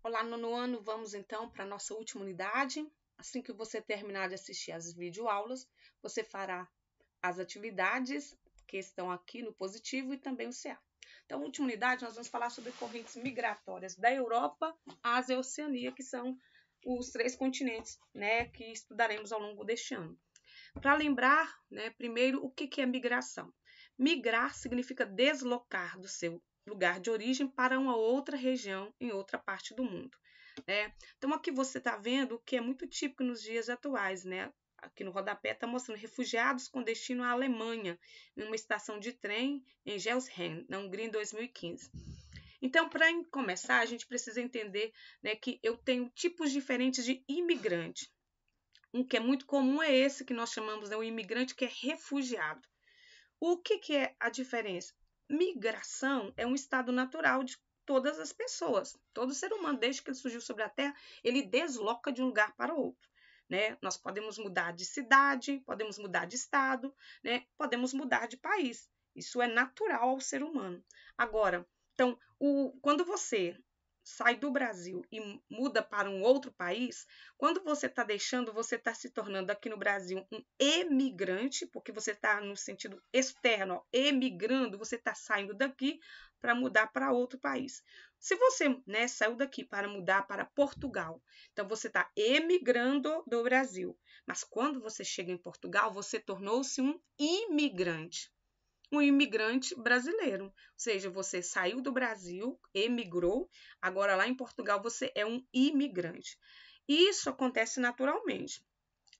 Olá, nono ano, vamos então para a nossa última unidade. Assim que você terminar de assistir as videoaulas, você fará as atividades que estão aqui no positivo e também o CA. Então, na última unidade, nós vamos falar sobre correntes migratórias da Europa, Ásia e Oceania, que são os 3 continentes, né, que estudaremos ao longo deste ano. Para lembrar, né, primeiro, o que é migração? Migrar significa deslocar do seu lugar de origem para uma outra região em outra parte do mundo, né? Então, aqui você está vendo o que é muito típico nos dias atuais, né? Aqui no rodapé está mostrando refugiados com destino à Alemanha, em uma estação de trem em Gelsheim, na Hungria, em 2015. Então, para começar, a gente precisa entender, né, que eu tenho tipos diferentes de imigrante. Um que é muito comum é esse que nós chamamos de um imigrante que é refugiado. O que é a diferença? Migração é um estado natural de todas as pessoas. Todo ser humano, desde que ele surgiu sobre a Terra, ele desloca de um lugar para outro. Né? Nós podemos mudar de cidade, podemos mudar de estado, né? Podemos mudar de país. Isso é natural ao ser humano. Agora, então, quando você sai do Brasil e muda para um outro país, quando você está deixando, você está se tornando aqui no Brasil um emigrante, porque você está no sentido externo, ó, emigrando, você está saindo daqui para mudar para outro país. Se você, né, saiu daqui para mudar para Portugal, então você está emigrando do Brasil, mas quando você chega em Portugal, você tornou-se um imigrante. Um imigrante brasileiro, ou seja, você saiu do Brasil, emigrou, agora lá em Portugal você é um imigrante. E isso acontece naturalmente.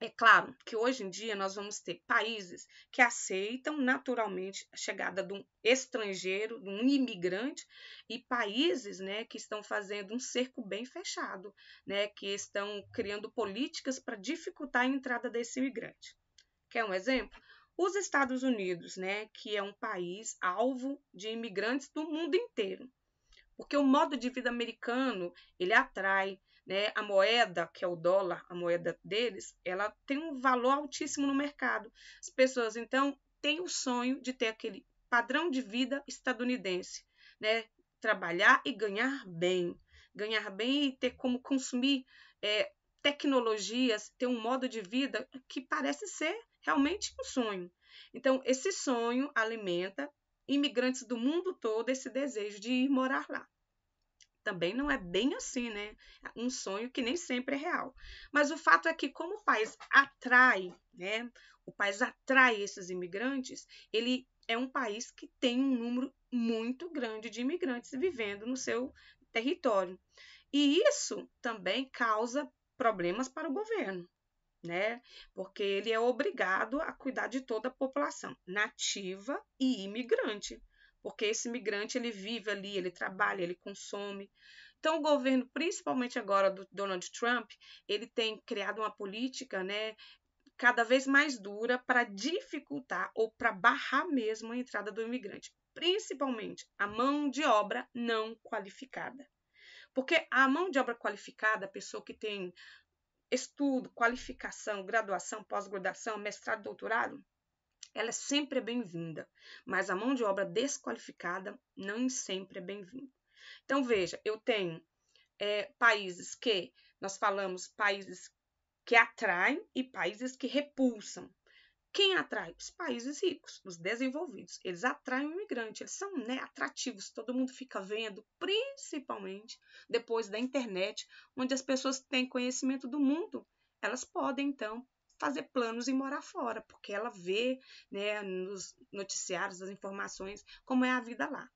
É claro que hoje em dia nós vamos ter países que aceitam naturalmente a chegada de um estrangeiro, de um imigrante, e países, né, que estão fazendo um cerco bem fechado, né, que estão criando políticas para dificultar a entrada desse imigrante. Quer um exemplo? Os Estados Unidos, né, que é um país alvo de imigrantes do mundo inteiro, porque o modo de vida americano, ele atrai, né, a moeda, que é o dólar, a moeda deles, ela tem um valor altíssimo no mercado. As pessoas, então, têm o sonho de ter aquele padrão de vida estadunidense, né, trabalhar e ganhar bem e ter como consumir tecnologias, ter um modo de vida que parece ser realmente um sonho. Então, esse sonho alimenta imigrantes do mundo todo esse desejo de ir morar lá. Também não é bem assim, né? Um sonho que nem sempre é real. Mas o fato é que, como o país atrai, né? O país atrai esses imigrantes, ele é um país que tem um número muito grande de imigrantes vivendo no seu território. E isso também causa problemas para o governo, né? Porque ele é obrigado a cuidar de toda a população, nativa e imigrante, porque esse imigrante ele vive ali, ele trabalha, ele consome. Então o governo, principalmente agora do Donald Trump, ele tem criado uma política, né, cada vez mais dura para dificultar ou para barrar mesmo a entrada do imigrante, principalmente a mão de obra não qualificada. Porque a mão de obra qualificada, a pessoa que tem estudo, qualificação, graduação, pós-graduação, mestrado, doutorado, ela sempre é bem-vinda, mas a mão de obra desqualificada não sempre é bem-vinda. Então, veja, eu tenho países que, nós falamos, países que atraem e países que repulsam. Quem atrai? Os países ricos, os desenvolvidos. Eles atraem o imigrante, eles são, né, atrativos, todo mundo fica vendo, principalmente depois da internet, onde as pessoas têm conhecimento do mundo. Elas podem, então, fazer planos e morar fora, porque ela vê, né, nos noticiários, as informações, como é a vida lá.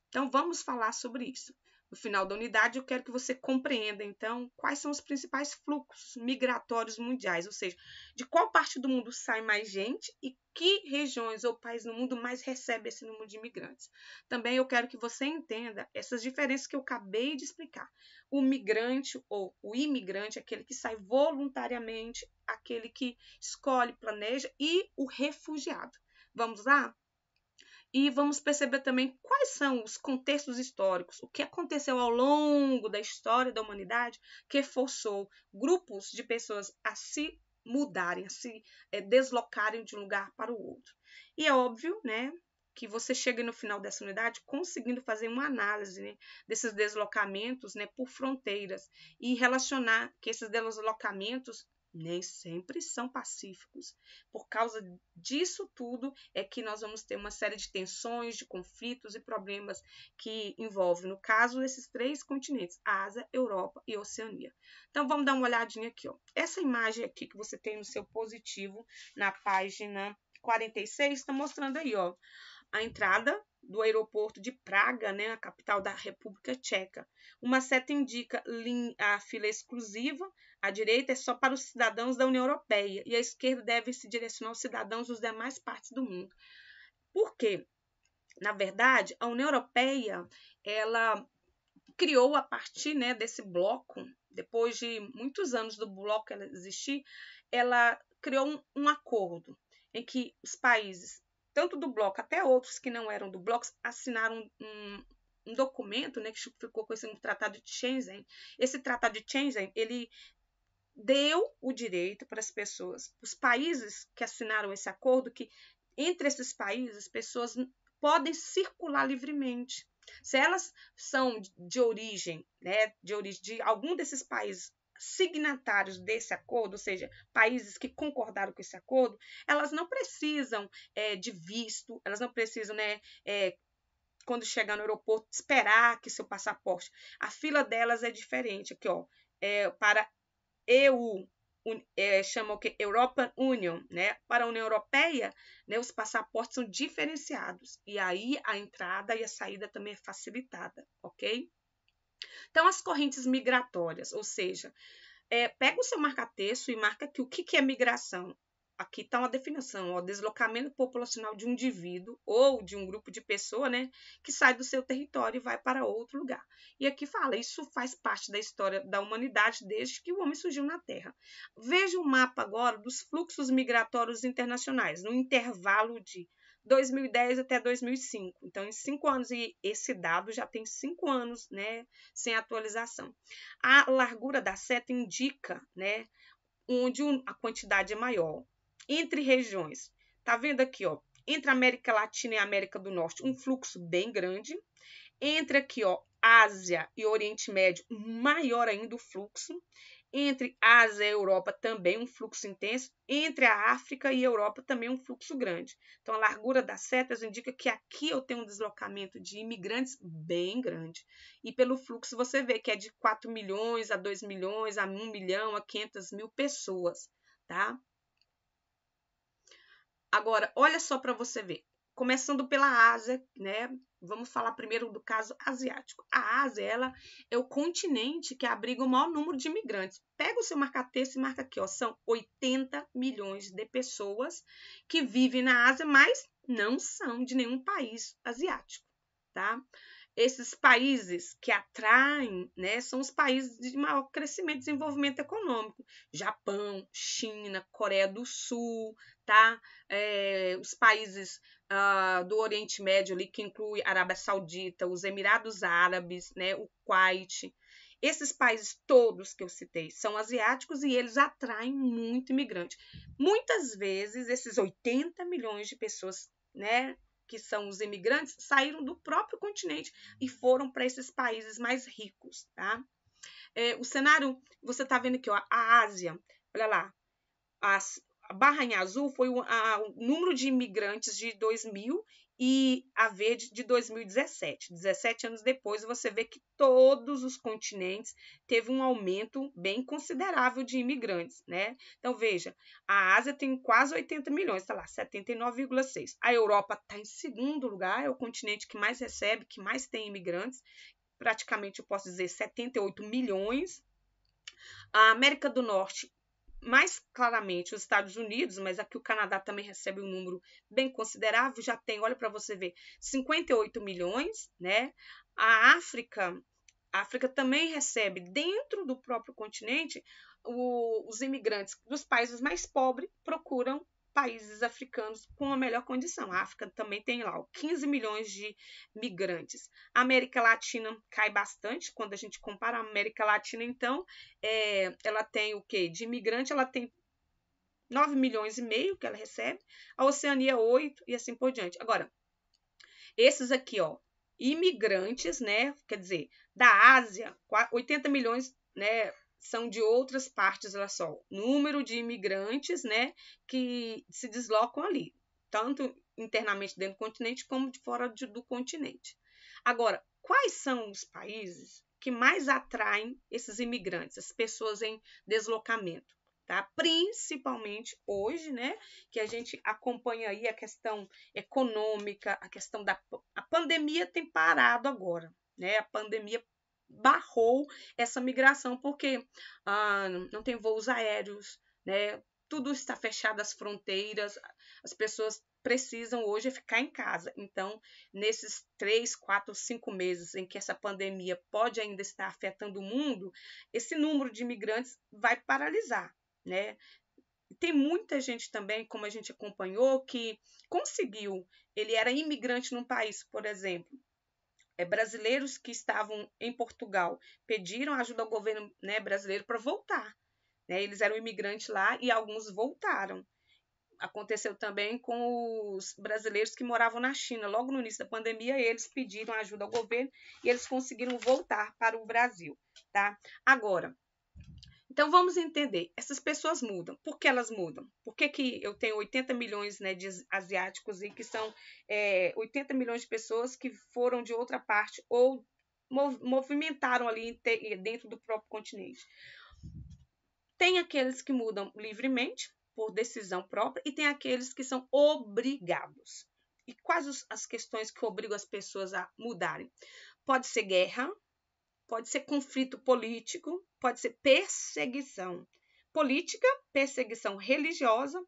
Então, vamos falar sobre isso. No final da unidade, eu quero que você compreenda, então, quais são os principais fluxos migratórios mundiais, ou seja, de qual parte do mundo sai mais gente e que regiões ou países no mundo mais recebe esse número de imigrantes. Também eu quero que você entenda essas diferenças que eu acabei de explicar. O migrante ou o imigrante, aquele que sai voluntariamente, aquele que escolhe, planeja, e o refugiado. Vamos lá? E vamos perceber também quais são os contextos históricos, o que aconteceu ao longo da história da humanidade que forçou grupos de pessoas a se mudarem, a se deslocarem de um lugar para o outro. E é óbvio, né, que você chegue no final dessa unidade conseguindo fazer uma análise, né, desses deslocamentos, né, por fronteiras e relacionar que esses deslocamentos nem sempre são pacíficos. Por causa disso tudo é que nós vamos ter uma série de tensões, de conflitos e problemas que envolvem, no caso, esses 3 continentes, Ásia, Europa e Oceania. Então, vamos dar uma olhadinha aqui, ó. Essa imagem aqui que você tem no seu positivo, na página 46, está mostrando aí, ó, a entrada do aeroporto de Praga, né, a capital da República Tcheca. Uma seta indica a fila exclusiva, à direita é só para os cidadãos da União Europeia e à esquerda deve se direcionar aos cidadãos dos demais partes do mundo. Por quê? Na verdade, a União Europeia, ela criou a partir, né, desse bloco, depois de muitos anos do bloco existir, ela criou um acordo em que os países, tanto do bloco até outros que não eram do bloco, assinaram um documento, né, que ficou conhecido como Tratado de Schengen. Esse Tratado de Schengen, ele deu o direito para as pessoas, os países que assinaram esse acordo, que entre esses países, as pessoas podem circular livremente. Se elas são de origem, né, de algum desses países signatários desse acordo, ou seja, países que concordaram com esse acordo, elas não precisam de visto, elas não precisam, né, quando chegar no aeroporto, esperar que seu passaporte. A fila delas é diferente aqui, ó, para EU, chama o que? European Union, né? Para a União Europeia, né, os passaportes são diferenciados e aí a entrada e a saída também é facilitada, ok? Então, as correntes migratórias, ou seja, pega o seu marca-texto e marca aqui o que é migração. Aqui está uma definição, ó, deslocamento populacional de um indivíduo ou de um grupo de pessoas, né, que sai do seu território e vai para outro lugar. E aqui fala, isso faz parte da história da humanidade desde que o homem surgiu na Terra. Veja o mapa agora dos fluxos migratórios internacionais, no intervalo de 2010 até 2005. Então, em 5 anos, e esse dado já tem 5 anos, né, sem atualização. A largura da seta indica, né, onde a quantidade é maior. Entre regiões, tá vendo aqui, ó, entre a América Latina e a América do Norte, um fluxo bem grande. Entre aqui, ó, Ásia e Oriente Médio, maior ainda o fluxo. Entre Ásia e Europa, também um fluxo intenso. Entre a África e a Europa, também um fluxo grande. Então, a largura das setas indica que aqui eu tenho um deslocamento de imigrantes bem grande. E pelo fluxo você vê que é de 4 milhões a 2 milhões, a 1 milhão, a 500 mil pessoas, tá? Agora, olha só para você ver. Começando pela Ásia, né? Vamos falar primeiro do caso asiático. A Ásia, ela é o continente que abriga o maior número de imigrantes. Pega o seu marca-texto e marca aqui, ó. São 80 milhões de pessoas que vivem na Ásia, mas não são de nenhum país asiático, tá? Esses países que atraem, né, são os países de maior crescimento e desenvolvimento econômico. Japão, China, Coreia do Sul, tá? Os países do Oriente Médio, ali, que inclui a Arábia Saudita, os Emirados Árabes, né, o Kuwait. Esses países todos que eu citei são asiáticos e eles atraem muito imigrante. Muitas vezes, esses 80 milhões de pessoas, né, que são os imigrantes, saíram do próprio continente e foram para esses países mais ricos, tá? O cenário, você está vendo aqui, ó, a Ásia, olha lá, a barra em azul foi o número de imigrantes de 2000 e a verde de 2017. 17 anos depois, você vê que todos os continentes teve um aumento bem considerável de imigrantes, né? Então, veja, a Ásia tem quase 80 milhões, está lá, 79,6. A Europa está em segundo lugar, é o continente que mais recebe, que mais tem imigrantes, praticamente eu posso dizer 78 milhões. A América do Norte, mais claramente os Estados Unidos, mas aqui o Canadá também recebe um número bem considerável, já tem, olha para você ver, 58 milhões, né? A África também recebe, dentro do próprio continente, os imigrantes dos países mais pobres procuram países africanos com a melhor condição. A África também tem lá 15 milhões de migrantes. A América Latina cai bastante, quando a gente compara a América Latina, então, ela tem o quê? De imigrante, ela tem 9 milhões e meio que ela recebe, a Oceania 8 e assim por diante. Agora, Esses aqui, ó, imigrantes, né? Quer dizer, da Ásia, 80 milhões, né? São de outras partes, olha só, número de imigrantes, né, que se deslocam ali, tanto internamente dentro do continente como de fora do continente. Agora, quais são os países que mais atraem esses imigrantes, as pessoas em deslocamento? Tá? Principalmente hoje, né, que a gente acompanha aí a questão econômica, a questão a pandemia tem parado agora, né? A pandemia barrou essa migração porque não tem voos aéreos, né? Tudo está fechado, as fronteiras, as pessoas precisam hoje ficar em casa. Então, nesses 3, 4, 5 meses em que essa pandemia pode ainda estar afetando o mundo, esse número de imigrantes vai paralisar, né? Tem muita gente também, como a gente acompanhou, que conseguiu, ele era imigrante num país, por exemplo, brasileiros que estavam em Portugal pediram ajuda ao governo, né, brasileiro para voltar. Né? Eles eram imigrantes lá e alguns voltaram. Aconteceu também com os brasileiros que moravam na China. Logo no início da pandemia, eles pediram ajuda ao governo e eles conseguiram voltar para o Brasil. Tá? Agora, então vamos entender, essas pessoas mudam. Por que elas mudam? Por que eu tenho 80 milhões, né, de asiáticos e que são 80 milhões de pessoas que foram de outra parte ou movimentaram ali dentro do próprio continente? Tem aqueles que mudam livremente, por decisão própria, e tem aqueles que são obrigados. E quais as questões que obrigam as pessoas a mudarem? Pode ser guerra, pode ser conflito político, pode ser perseguição política, perseguição religiosa,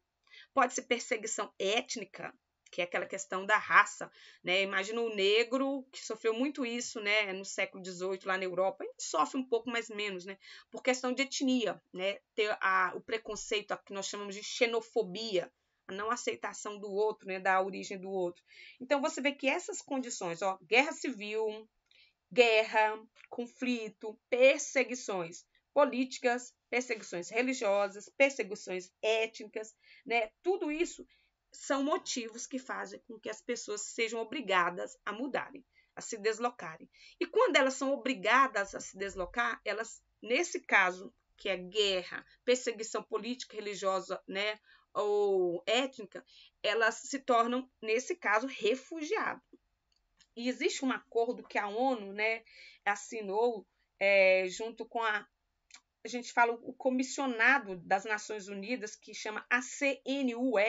pode ser perseguição étnica, que é aquela questão da raça, né? Imagina o negro que sofreu muito isso, né, no século XVIII lá na Europa, e sofre um pouco mais menos, né, por questão de etnia, né, ter o preconceito, que nós chamamos de xenofobia, a não aceitação do outro, né, da origem do outro. Então você vê que essas condições, ó, guerra civil, guerra, conflito, perseguições políticas, perseguições religiosas, perseguições étnicas, né? Tudo isso são motivos que fazem com que as pessoas sejam obrigadas a mudarem, a se deslocarem. E quando elas são obrigadas a se deslocar, elas, nesse caso, que é guerra, perseguição política, religiosa, né, ou étnica, elas se tornam, nesse caso, refugiados. E existe um acordo que a ONU, né, assinou junto com a gente fala o comissionado das Nações Unidas, que chama ACNUR.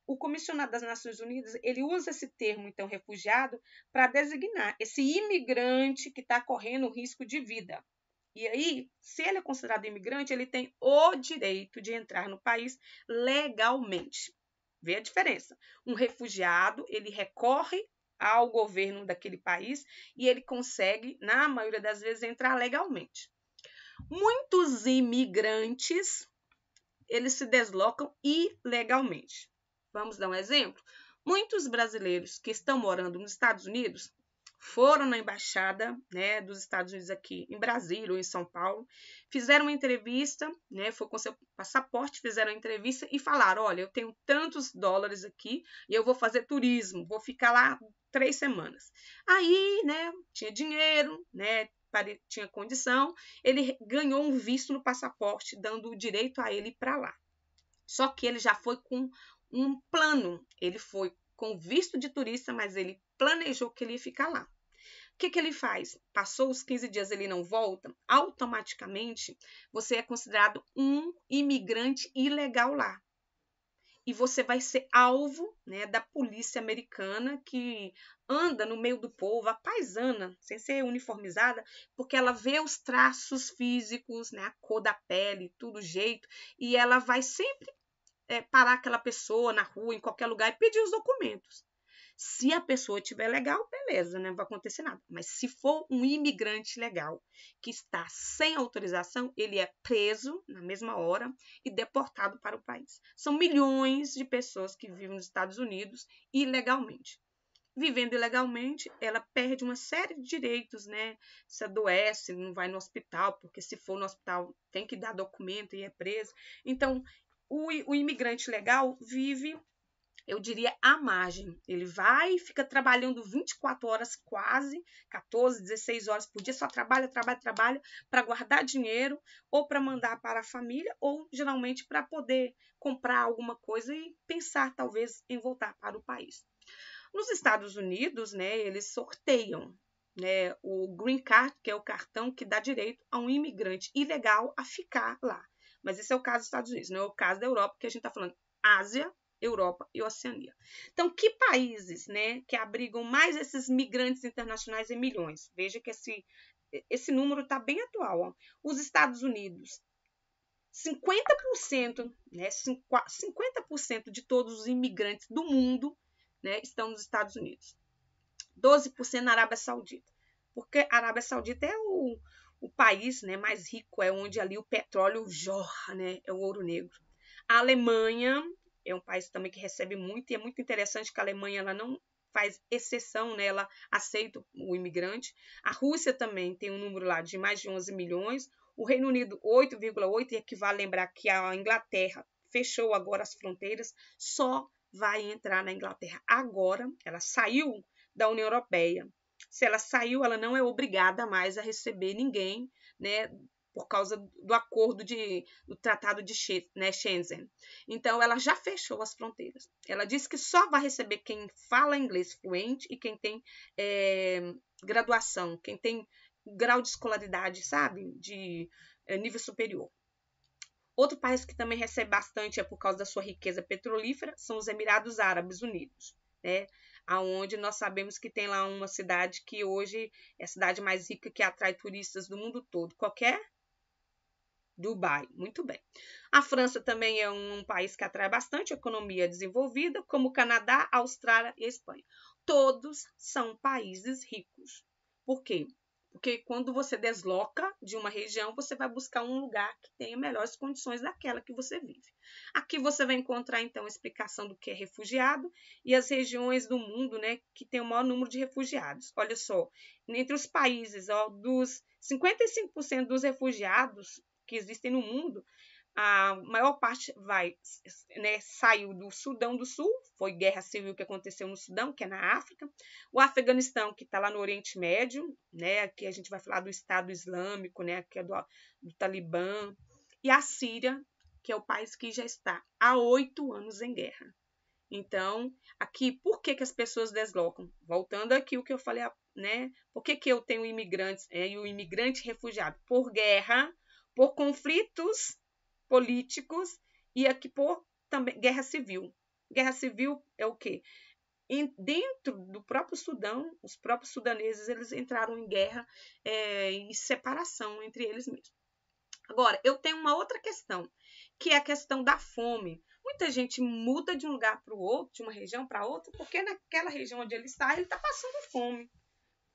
O comissionado das Nações Unidas, ele usa esse termo, então, refugiado, para designar esse imigrante que está correndo risco de vida. E aí, se ele é considerado imigrante, ele tem o direito de entrar no país legalmente. Vê a diferença. Um refugiado, ele recorre ao governo daquele país e ele consegue, na maioria das vezes, entrar legalmente. Muitos imigrantes, eles se deslocam ilegalmente. Vamos dar um exemplo? Muitos brasileiros que estão morando nos Estados Unidos foram na embaixada, né, dos Estados Unidos aqui em Brasília ou em São Paulo, fizeram uma entrevista, né, foi com seu passaporte, fizeram uma entrevista e falaram, olha, eu tenho tantos dólares aqui e eu vou fazer turismo, vou ficar lá 3 semanas. Aí, né, tinha dinheiro, né, tinha condição, ele ganhou um visto no passaporte, dando o direito a ele ir para lá. Só que ele já foi com um plano, ele foi com visto de turista, mas ele planejou que ele ia ficar lá. O que ele faz? Passou os 15 dias, ele não volta, automaticamente você é considerado um imigrante ilegal lá. E você vai ser alvo, né, da polícia americana que anda no meio do povo, a paisana, sem ser uniformizada, porque ela vê os traços físicos, né, a cor da pele, tudo jeito, e ela vai sempre parar aquela pessoa na rua, em qualquer lugar, e pedir os documentos. Se a pessoa estiver legal, beleza, não vai acontecer nada. Mas se for um imigrante legal que está sem autorização, ele é preso na mesma hora e deportado para o país. São milhões de pessoas que vivem nos Estados Unidos ilegalmente. Vivendo ilegalmente, ela perde uma série de direitos, né? Se adoece, não vai no hospital, porque se for no hospital tem que dar documento e é preso. Então, o imigrante legal vive eu diria à margem. Ele vai e fica trabalhando 24 horas quase, 14, 16 horas por dia, só trabalha para guardar dinheiro ou para mandar para a família ou geralmente para poder comprar alguma coisa e pensar talvez em voltar para o país. Nos Estados Unidos, né, eles sorteiam, né, o Green Card, que é o cartão que dá direito a um imigrante ilegal a ficar lá. Mas esse é o caso dos Estados Unidos, não é o caso da Europa, que a gente está falando Ásia, Europa e Oceania. Então, que países, né, que abrigam mais esses migrantes internacionais em milhões? Veja que esse número está bem atual. Ó. Os Estados Unidos, 50%, né, 50% de todos os imigrantes do mundo, né, estão nos Estados Unidos. 12% na Arábia Saudita. Porque a Arábia Saudita é o país, né, mais rico, é onde ali o petróleo jorra, né, é o ouro negro. A Alemanha é um país também que recebe muito, e é muito interessante que a Alemanha ela não faz exceção, né, ela aceita o imigrante. A Rússia também tem um número lá de mais de 11 milhões. O Reino Unido, 8,8, e aqui vale lembrar que a Inglaterra fechou agora as fronteiras, só vai entrar na Inglaterra agora, ela saiu da União Europeia. Se ela saiu, ela não é obrigada mais a receber ninguém, né, por causa do acordo do Tratado de Schengen. Então, ela já fechou as fronteiras. Ela disse que só vai receber quem fala inglês fluente e quem tem graduação, quem tem grau de escolaridade, sabe, de nível superior. Outro país que também recebe bastante por causa da sua riqueza petrolífera são os Emirados Árabes Unidos, né? Aonde nós sabemos que tem lá uma cidade que hoje é a cidade mais rica que atrai turistas do mundo todo. Qualquer Dubai, muito bem. A França também é um país que atrai bastante economia desenvolvida, como o Canadá, a Austrália e a Espanha. Todos são países ricos. Por quê? Porque quando você desloca de uma região, você vai buscar um lugar que tenha melhores condições daquela que você vive. Aqui você vai encontrar, então, a explicação do que é refugiado e as regiões do mundo, né, que tem o maior número de refugiados. Olha só, entre os países, ó, dos 55% dos refugiados que existem no mundo, a maior parte saiu do Sudão do Sul, foi guerra civil que aconteceu no Sudão, que é na África, o Afeganistão, que está lá no Oriente Médio, né, aqui a gente vai falar do Estado Islâmico, né, que é do Talibã, e a Síria, que é o país que já está há 8 anos em guerra. Então, aqui, por que as pessoas deslocam? Voltando aqui o que eu falei, né, por que eu tenho imigrantes e o imigrante refugiado? Por guerra, por conflitos políticos e aqui por também guerra civil. Guerra civil é o quê? Dentro do próprio Sudão, os próprios sudaneses eles entraram em guerra e separação entre eles mesmos. Agora, eu tenho uma outra questão, que é a questão da fome. Muita gente muda de um lugar para o outro, de uma região para outra, porque naquela região onde ele está passando fome,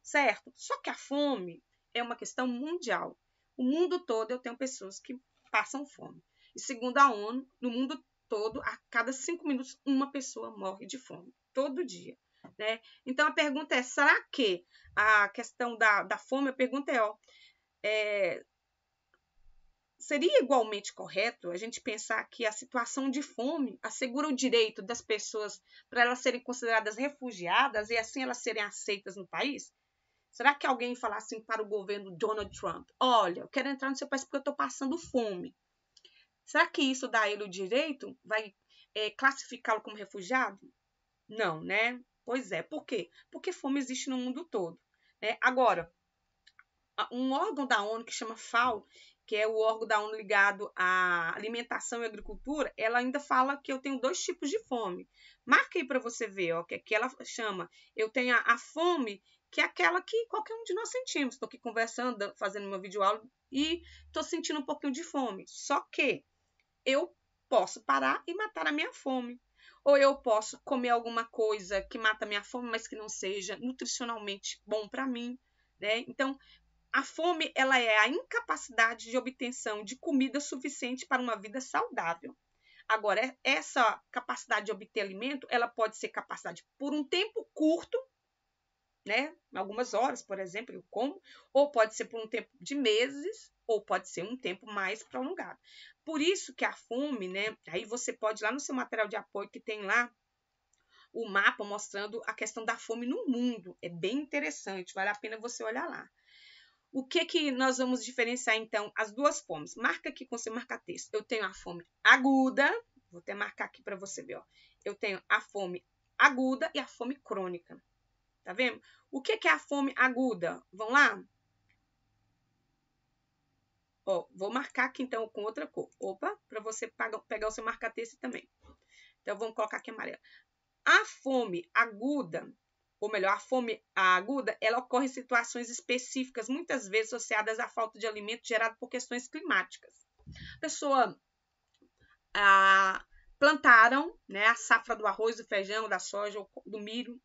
certo? Só que a fome é uma questão mundial. O mundo todo eu tenho pessoas que passam fome. E segundo a ONU, no mundo todo, a cada 5 minutos, uma pessoa morre de fome. Todo dia. Né? Então a pergunta é, será que a questão da fome, a pergunta seria igualmente correto a gente pensar que a situação de fome assegura o direito das pessoas para elas serem consideradas refugiadas e assim elas serem aceitas no país? Será que alguém falar assim para o governo Donald Trump, olha, eu quero entrar no seu país porque eu estou passando fome. Será que isso dá a ele o direito? Vai classificá-lo como refugiado? Não, né? Pois é. Por quê? Porque fome existe no mundo todo. Né? Agora, um órgão da ONU que chama FAO, que é o órgão da ONU ligado à alimentação e agricultura, ela ainda fala que eu tenho 2 tipos de fome. Marca aí para você ver, ó, que ela chama, eu tenho a fome, que é aquela que qualquer um de nós sentimos. Estou aqui conversando, fazendo uma videoaula e estou sentindo um pouquinho de fome. Só que eu posso parar e matar a minha fome. Ou eu posso comer alguma coisa que mata a minha fome, mas que não seja nutricionalmente bom para mim. Né? Então, a fome ela é a incapacidade de obtenção de comida suficiente para uma vida saudável. Agora, essa capacidade de obter alimento, ela pode ser capacidade por um tempo curto, né? Algumas horas, por exemplo, eu como, ou pode ser por um tempo de meses, ou pode ser um tempo mais prolongado. Por isso que a fome, né? Aí você pode ir lá no seu material de apoio que tem lá o mapa mostrando a questão da fome no mundo. É bem interessante, vale a pena você olhar lá. O que nós vamos diferenciar, então, as duas fomes? Marca aqui com seu marca-texto. Eu tenho a fome aguda, vou até marcar aqui para você ver, ó. Eu tenho a fome aguda e a fome crônica. Tá vendo? O que é a fome aguda? Vamos lá? Ó, vou marcar aqui, então, com outra cor. Opa, para você pegar o seu marca-texto também. Então, vamos colocar aqui amarelo. A fome aguda, ou melhor, a fome aguda, ela ocorre em situações específicas, muitas vezes associadas à falta de alimento gerada por questões climáticas. A pessoa plantaram, né, a safra do arroz, do feijão, da soja, do milho,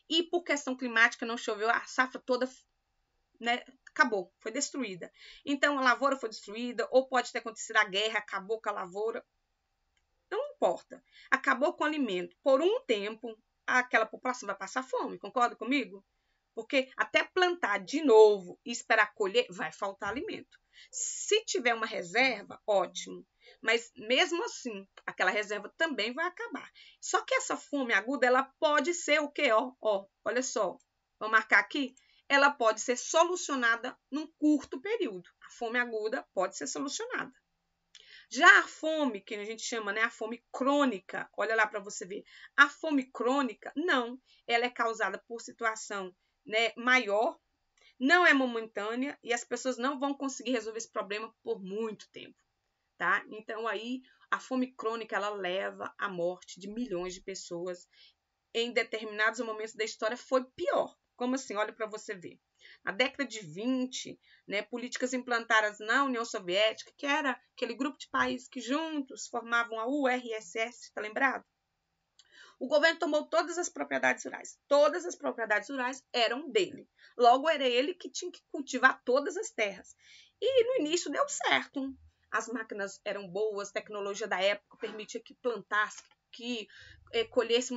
e por questão climática não choveu, a safra toda, né, acabou, foi destruída. Então a lavoura foi destruída, ou pode ter acontecido a guerra, acabou com a lavoura. Não importa. Acabou com o alimento. Por um tempo, aquela população vai passar fome, concorda comigo? Porque até plantar de novo e esperar colher, vai faltar alimento. Se tiver uma reserva, ótimo. Mas mesmo assim, aquela reserva também vai acabar. Só que essa fome aguda, ela pode ser o quê? Olha só. Vou marcar aqui. Ela pode ser solucionada num curto período. A fome aguda pode ser solucionada. Já a fome, que a gente chama, né, a fome crônica, olha lá para você ver. A fome crônica, não. Ela é causada por situação, né, maior, não é momentânea e as pessoas não vão conseguir resolver esse problema por muito tempo, tá? Então aí a fome crônica ela leva à morte de milhões de pessoas. Em determinados momentos da história foi pior. Como assim? Olha para você ver. Na década de 20, né, políticas implantadas na União Soviética, que era aquele grupo de países que juntos formavam a URSS, está lembrado? O governo tomou todas as propriedades rurais. Todas as propriedades rurais eram dele. Logo, era ele que tinha que cultivar todas as terras. E no início deu certo. As máquinas eram boas, a tecnologia da época permitia que plantasse, que colhesse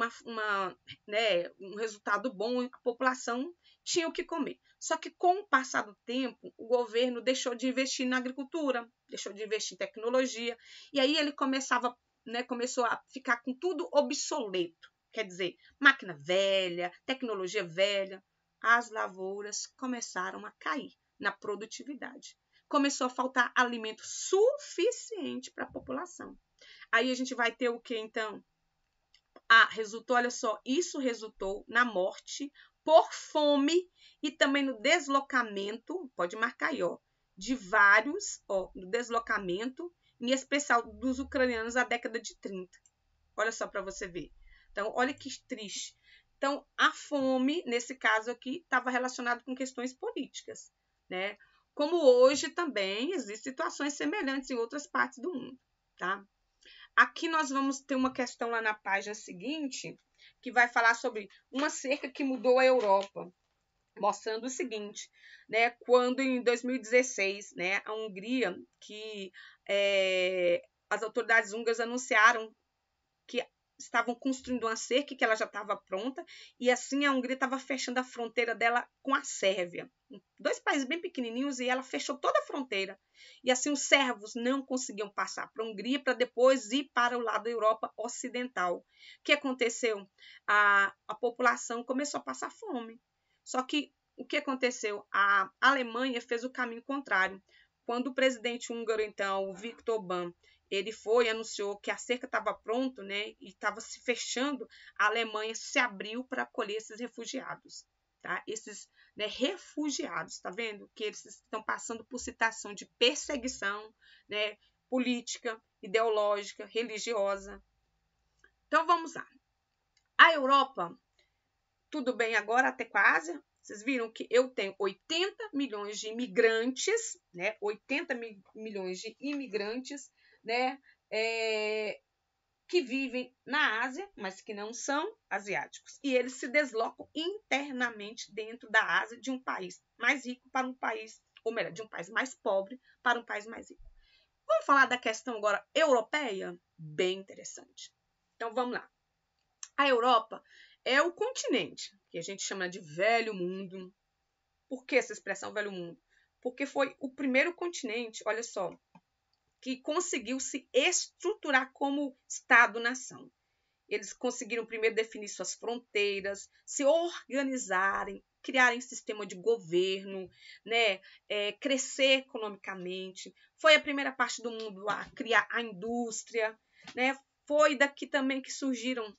né, um resultado bom, a população tinha o que comer. Só que com o passar do tempo, o governo deixou de investir na agricultura, deixou de investir em tecnologia, e aí ele começou a ficar com tudo obsoleto. Quer dizer, máquina velha, tecnologia velha. As lavouras começaram a cair na produtividade. Começou a faltar alimento suficiente para a população. Aí a gente vai ter o que, então? Olha só, isso resultou na morte por fome e também no deslocamento, pode marcar aí, ó, de vários, ó, no deslocamento, em especial dos ucranianos na década de 30. Olha só para você ver. Então, olha que triste. Então, a fome, nesse caso aqui, estava relacionada com questões políticas, né? Como hoje também existem situações semelhantes em outras partes do mundo, tá? Aqui nós vamos ter uma questão lá na página seguinte, que vai falar sobre uma cerca que mudou a Europa, mostrando o seguinte, né? Quando em 2016, né, a Hungria, que as autoridades húngaras anunciaram que estavam construindo uma cerca, que ela já estava pronta, e assim a Hungria estava fechando a fronteira dela com a Sérvia. Dois países bem pequenininhos, e ela fechou toda a fronteira. E assim os sérvos não conseguiam passar para a Hungria para depois ir para o lado da Europa Ocidental. O que aconteceu? A população começou a passar fome. Só que o que aconteceu? A Alemanha fez o caminho contrário. Quando o presidente húngaro, então, o Viktor Orbán, ele foi e anunciou que a cerca estava pronta, né, e estava se fechando, a Alemanha se abriu para acolher esses refugiados. Tá? Esses, né, refugiados, tá vendo? Que eles estão passando por situação de perseguição, né, política, ideológica, religiosa. Então vamos lá. A Europa, tudo bem agora até com a Ásia? Vocês viram que eu tenho 80 milhões de imigrantes, né? 80 milhões de imigrantes, né? Que vivem na Ásia, mas que não são asiáticos. E eles se deslocam internamente dentro da Ásia, de um país mais rico para um país, ou melhor, de um país mais pobre para um país mais rico. Vamos falar da questão agora europeia? Bem interessante. Então vamos lá. A Europa é o continente que a gente chama de velho mundo. Por que essa expressão velho mundo? Porque foi o primeiro continente, olha só, que conseguiu se estruturar como Estado-nação. Eles conseguiram primeiro definir suas fronteiras, se organizarem, criarem sistema de governo, né? Crescer economicamente. Foi a primeira parte do mundo a criar a indústria, né? Foi daqui também que surgiram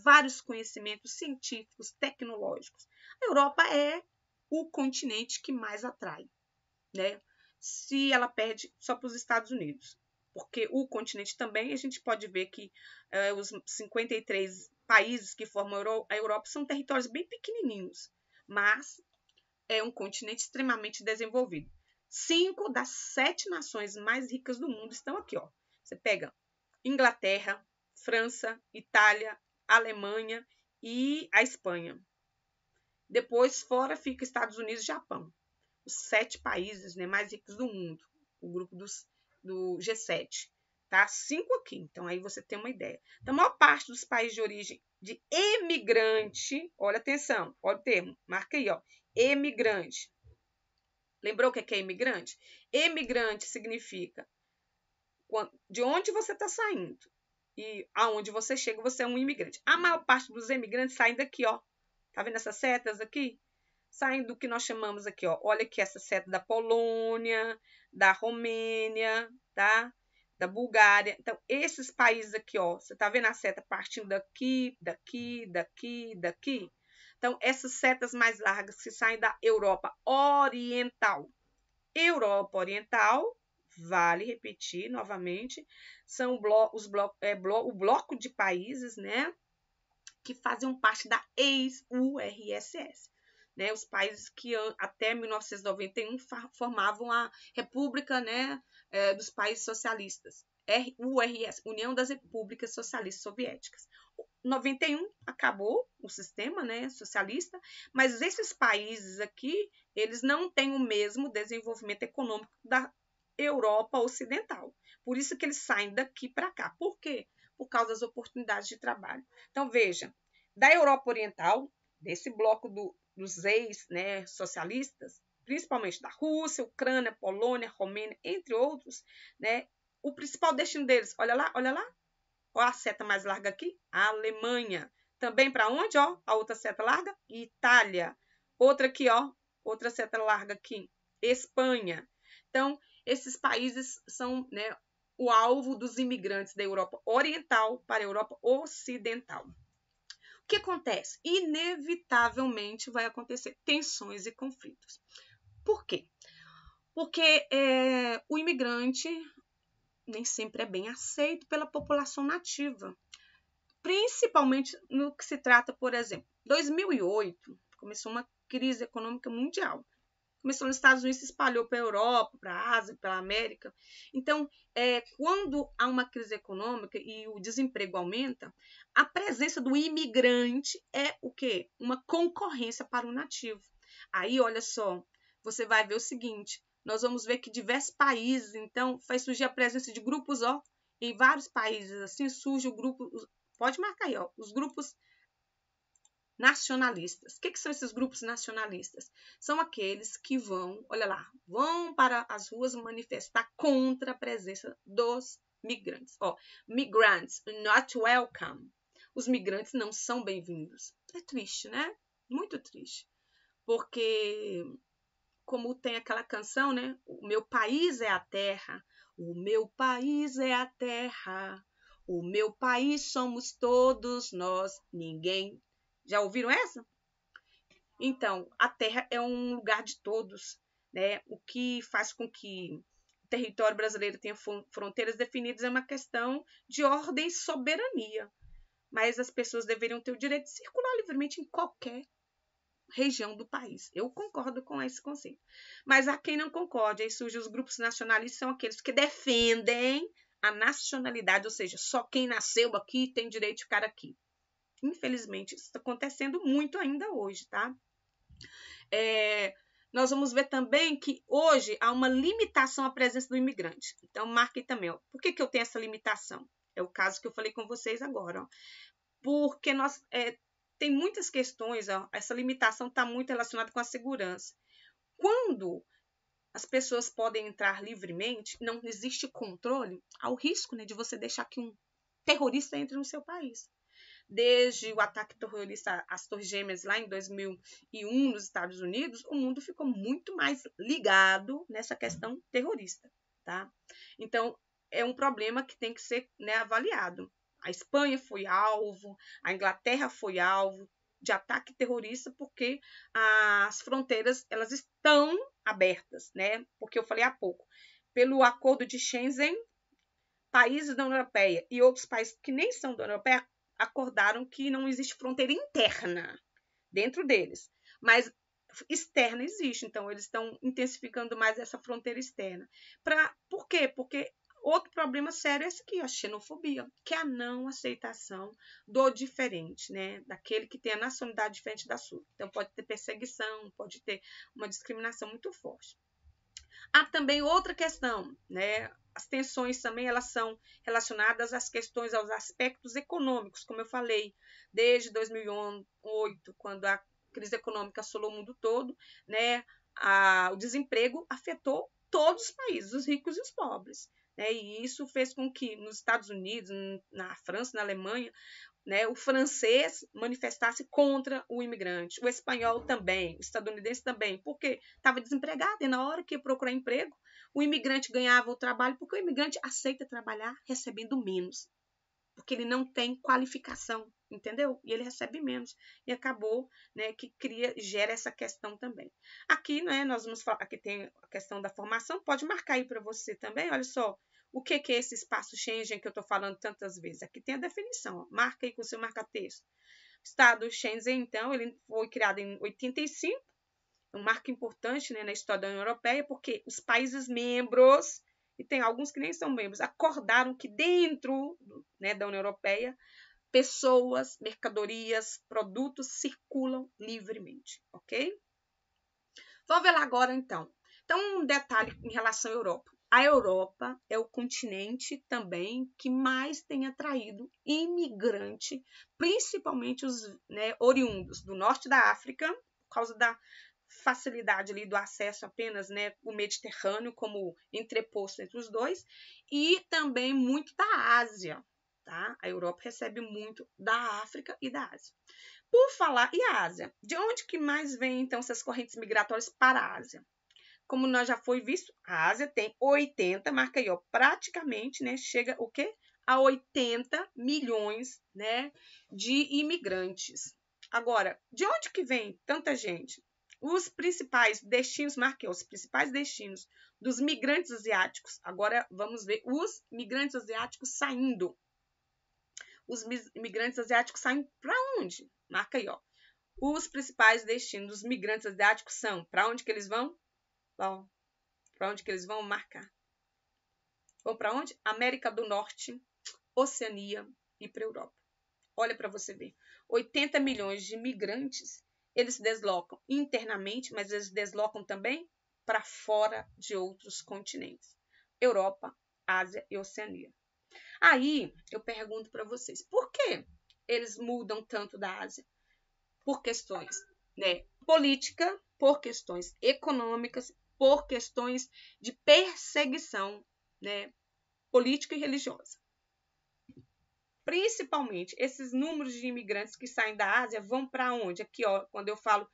vários conhecimentos científicos, tecnológicos. A Europa é o continente que mais atrai, né? Se ela perde só para os Estados Unidos. Porque o continente também, a gente pode ver que os 53 países que formam a Europa são territórios bem pequenininhos, mas é um continente extremamente desenvolvido. 5 das 7 nações mais ricas do mundo estão aqui, ó. Você pega Inglaterra, França, Itália, Alemanha e a Espanha. Depois, fora fica Estados Unidos e Japão. Os 7 países, né, mais ricos do mundo, o grupo do G7. Tá? 5 aqui, então aí você tem uma ideia. Então, a maior parte dos países de origem de emigrante, olha atenção, olha o termo, marca aí, ó, emigrante. Lembrou o que é imigrante? Emigrante significa de onde você está saindo e aonde você chega, você é um imigrante. A maior parte dos imigrantes saem daqui, ó. Tá vendo essas setas aqui? Saem do que nós chamamos aqui, ó. Olha aqui essa seta da Polônia, da Romênia, tá? Da Bulgária. Então, esses países aqui, ó, você tá vendo a seta partindo daqui, daqui, daqui, daqui? Então, essas setas mais largas que saem da Europa Oriental. Europa Oriental, vale repetir novamente, são o bloco de países, né, que faziam parte da ex-URSS. Né, os países que até 1991 formavam a República, né, dos Países Socialistas, URS, União das Repúblicas Socialistas Soviéticas. 91 acabou o sistema, né, socialista, mas esses países aqui, eles não têm o mesmo desenvolvimento econômico da Europa Ocidental. Por isso que eles saem daqui para cá. Por quê? Por causa das oportunidades de trabalho. Então, veja, da Europa Oriental, desse bloco dos ex-socialistas, principalmente da Rússia, Ucrânia, Polônia, Romênia, entre outros, né, o principal destino deles, olha lá, olha lá, olha a seta mais larga aqui, a Alemanha. Também para onde, ó, a outra seta larga? Itália. Outra aqui, ó, outra seta larga aqui, Espanha. Então, esses países são, né, o alvo dos imigrantes da Europa Oriental para a Europa Ocidental. O que acontece? Inevitavelmente vai acontecer tensões e conflitos. Por quê? Porque o imigrante nem sempre é bem aceito pela população nativa, principalmente no que se trata, por exemplo, 2008 começou uma crise econômica mundial. Começou nos Estados Unidos, se espalhou para a Europa, para a Ásia, para a América. Então, quando há uma crise econômica e o desemprego aumenta, a presença do imigrante é o quê? Uma concorrência para o nativo. Aí, olha só, você vai ver o seguinte, nós vamos ver que diversos países, então, faz surgir a presença de grupos, ó, em vários países, assim, surge o grupo, pode marcar aí, ó, os grupos nacionalistas. O que são esses grupos nacionalistas? São aqueles que vão, olha lá, vão para as ruas manifestar contra a presença dos migrantes. Ó, migrants not welcome. Os migrantes não são bem-vindos. É triste, né? Muito triste. Porque, como tem aquela canção, né? O meu país é a terra, o meu país é a terra, o meu país somos todos nós, ninguém. Já ouviram essa? Então, a terra é um lugar de todos, né? O que faz com que o território brasileiro tenha fronteiras definidas é uma questão de ordem e soberania. Mas as pessoas deveriam ter o direito de circular livremente em qualquer região do país. Eu concordo com esse conceito. Mas há quem não concorde, aí surgem os grupos nacionalistas, são aqueles que defendem a nacionalidade, ou seja, só quem nasceu aqui tem direito de ficar aqui. Infelizmente, isso está acontecendo muito ainda hoje, tá? Nós vamos ver também que hoje há uma limitação à presença do imigrante. Então, marque também. Ó. Por que eu tenho essa limitação? É o caso que eu falei com vocês agora. Ó. Porque tem muitas questões, ó, essa limitação está muito relacionada com a segurança. Quando as pessoas podem entrar livremente, não existe controle, há o risco, né, de você deixar que um terrorista entre no seu país. desde o ataque terrorista às Torres Gêmeas lá em 2001 nos Estados Unidos, o mundo ficou muito mais ligado nessa questão terrorista, tá? Então, é um problema que tem que ser, né, avaliado. A Espanha foi alvo, a Inglaterra foi alvo de ataque terrorista porque as fronteiras elas estão abertas, né? Porque eu falei há pouco, pelo acordo de Schengen, países da União Europeia e outros países que nem são da União Europeia acordaram que não existe fronteira interna dentro deles, mas externa existe, então eles estão intensificando mais essa fronteira externa. Por quê? Porque outro problema sério é esse aqui, a xenofobia, que é a não aceitação do diferente, né? Daquele que tem a nacionalidade diferente da sua. Então pode ter perseguição, pode ter uma discriminação muito forte. Há também outra questão, né? As tensões também elas são relacionadas às questões, aos aspectos econômicos, como eu falei, desde 2008, quando a crise econômica assolou o mundo todo, né? O desemprego afetou todos os países, os ricos e os pobres, né? E isso fez com que nos Estados Unidos, na França, na Alemanha, né, o francês manifestasse contra o imigrante, o espanhol também, o estadunidense também, porque estava desempregado e na hora que ia procurar emprego, o imigrante ganhava o trabalho, porque o imigrante aceita trabalhar recebendo menos, porque ele não tem qualificação, entendeu? E ele recebe menos. E acabou, né, que gera essa questão também. Aqui, né, nós vamos falar, aqui tem a questão da formação, pode marcar aí para você também, olha só, o que é esse espaço Schengen que eu estou falando tantas vezes? Aqui tem a definição, ó. Marca aí com o seu marca-texto. O Estado Schengen, então, ele foi criado em 85, um marco importante, né, na história da União Europeia, porque os países membros, e tem alguns que nem são membros, acordaram que dentro, né, da União Europeia, pessoas, mercadorias, produtos circulam livremente, ok? Vamos ver lá agora, então. Então, um detalhe em relação à Europa. A Europa é o continente também que mais tem atraído imigrante, principalmente os, né, oriundos do norte da África, por causa da facilidade ali do acesso apenas, né, o Mediterrâneo como entreposto entre os dois, e também muito da Ásia, tá? A Europa recebe muito da África e da Ásia. Por falar, e a Ásia? De onde que mais vem, então, essas correntes migratórias para a Ásia? Como nós já foi visto, a Ásia tem 80, marca aí, ó, praticamente, né, chega o quê? A 80 milhões, né, de imigrantes. Agora, de onde que vem tanta gente? Os principais destinos, marquei, os principais destinos dos migrantes asiáticos. Agora vamos ver os migrantes asiáticos saindo. Os migrantes asiáticos saem para onde? Marca aí, ó. Os principais destinos dos migrantes asiáticos são, para onde que eles vão? Bom, para onde que eles vão marcar? Vão para onde? América do Norte, Oceania e para a Europa. Olha para você ver. 80 milhões de imigrantes, eles se deslocam internamente, mas eles deslocam também para fora de outros continentes. Europa, Ásia e Oceania. Aí eu pergunto para vocês, por que eles mudam tanto da Ásia? Por questões, né, política, por questões econômicas, por questões de perseguição, né, política e religiosa. Principalmente, esses números de imigrantes que saem da Ásia vão para onde? Aqui, ó, quando eu falo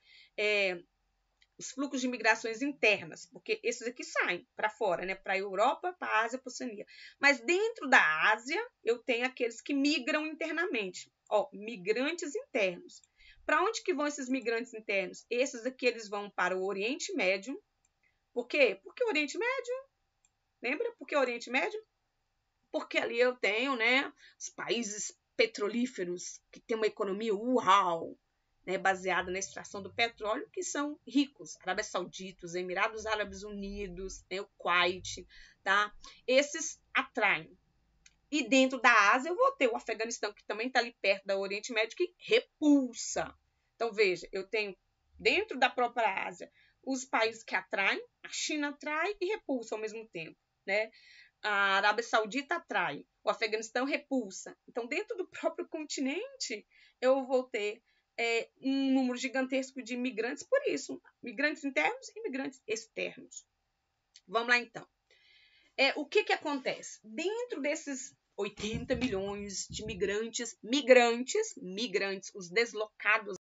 os fluxos de migrações internas, porque esses aqui saem para fora, né, para a Europa, para a Ásia, para a Oceania. Mas dentro da Ásia, eu tenho aqueles que migram internamente, ó, migrantes internos. Para onde que vão esses migrantes internos? Esses aqui eles vão para o Oriente Médio. Por quê? Porque o Oriente Médio, lembra? Por que o Oriente Médio? Porque ali eu tenho, né, os países petrolíferos que têm uma economia uau, né, baseada na extração do petróleo, que são ricos. Arábia Saudita, os Emirados Árabes Unidos, né, o Kuwait, tá? Esses atraem. E dentro da Ásia eu vou ter o Afeganistão, que também está ali perto do Oriente Médio, que repulsa. Então, veja, eu tenho dentro da própria Ásia os países que atraem, a China atrai e repulsa ao mesmo tempo, né? A Arábia Saudita atrai, o Afeganistão repulsa. Então, dentro do próprio continente, eu vou ter um número gigantesco de imigrantes por isso. Migrantes internos e migrantes externos. Vamos lá, então. O que acontece? Dentro desses 80 milhões de migrantes, os deslocados